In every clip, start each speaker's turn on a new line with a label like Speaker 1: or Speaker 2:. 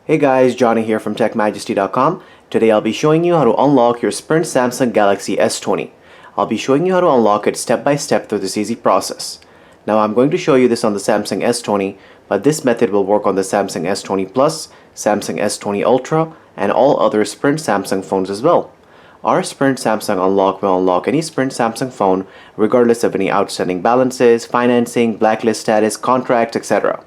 Speaker 1: Hey guys, Johnny here from TechMajesty.com. Today I'll be showing you how to unlock your Sprint Samsung Galaxy S20. I'll be showing you how to unlock it step by step through this easy process. Now I'm going to show you this on the Samsung S20, but this method will work on the Samsung S20 Plus, Samsung S20 Ultra, and all other Sprint Samsung phones as well. Our Sprint Samsung Unlock will unlock any Sprint Samsung phone regardless of any outstanding balances, financing, blacklist status, contracts, etc.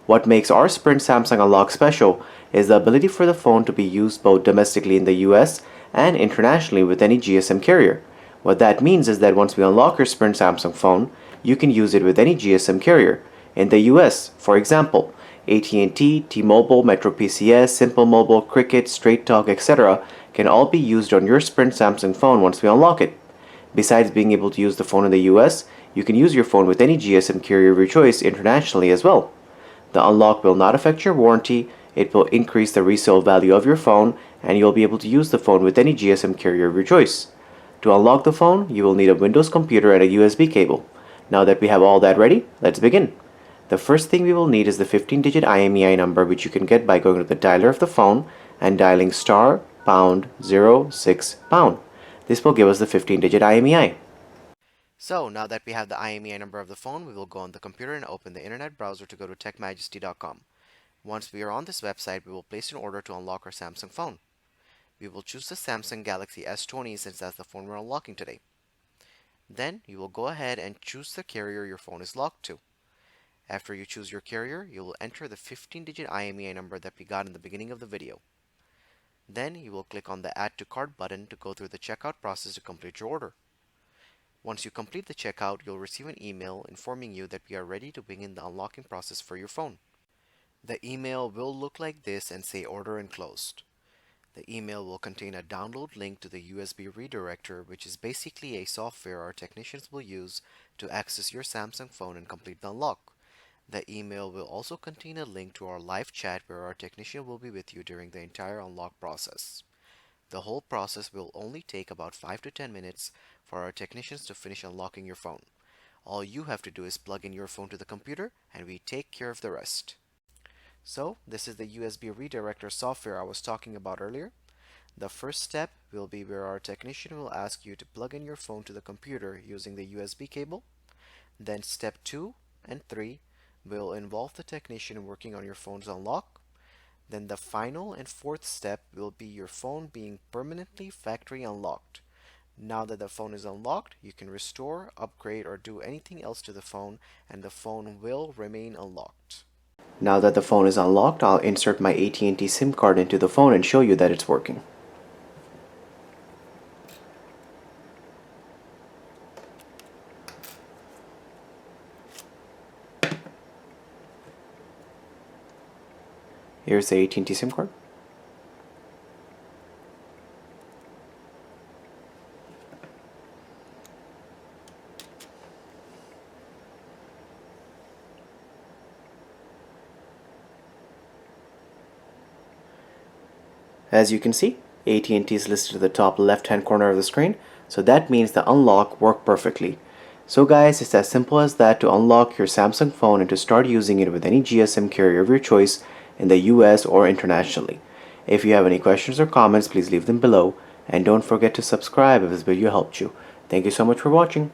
Speaker 1: What makes our Sprint Samsung Unlock special is the ability for the phone to be used both domestically in the US and internationally with any GSM carrier. What that means is that once we unlock your Sprint Samsung phone, you can use it with any GSM carrier. In the US, for example, AT&T, T-Mobile, Metro PCS, Simple Mobile, Cricket, Straight Talk, etc. can all be used on your Sprint Samsung phone once we unlock it. Besides being able to use the phone in the US, you can use your phone with any GSM carrier of your choice internationally as well. The unlock will not affect your warranty, it will increase the resale value of your phone, and you'll be able to use the phone with any GSM carrier of your choice. To unlock the phone, you will need a Windows computer and a USB cable. Now that we have all that ready, let's begin. The first thing we will need is the 15-digit IMEI number, which you can get by going to the dialer of the phone and dialing star pound 06 pound. This will give us the 15-digit IMEI. So now that we have the IMEI number of the phone, we will go on the computer and open the internet browser to go to TechMajesty.com. Once we are on this website, we will place an order to unlock our Samsung phone. We will choose the Samsung Galaxy S20 since that's the phone we're unlocking today. Then you will go ahead and choose the carrier your phone is locked to. After you choose your carrier, you will enter the 15-digit IMEI number that we got in the beginning of the video. Then you will click on the Add to Cart button to go through the checkout process to complete your order. Once you complete the checkout, you'll receive an email informing you that we are ready to begin the unlocking process for your phone. The email will look like this and say Order Enclosed. The email will contain a download link to the USB redirector, which is basically a software our technicians will use to access your Samsung phone and complete the unlock. The email will also contain a link to our live chat where our technician will be with you during the entire unlock process. The whole process will only take about 5 to 10 minutes for our technicians to finish unlocking your phone. All you have to do is plug in your phone to the computer and we take care of the rest. So this is the USB redirector software I was talking about earlier. The first step will be where our technician will ask you to plug in your phone to the computer using the USB cable. Then step 2 and 3 will involve the technician working on your phone's unlock. Then the final and fourth step will be your phone being permanently factory unlocked. Now that the phone is unlocked, you can restore, upgrade, or do anything else to the phone, and the phone will remain unlocked. Now that the phone is unlocked, I'll insert my AT&T SIM card into the phone and show you that it's working. Here's the AT&T SIM card. As you can see, AT&T is listed at the top left-hand corner of the screen, so that means the unlock worked perfectly. So guys, it's as simple as that to unlock your Samsung phone and to start using it with any GSM carrier of your choice in the US or internationally. If you have any questions or comments, please leave them below, and don't forget to subscribe if this video helped you. Thank you so much for watching.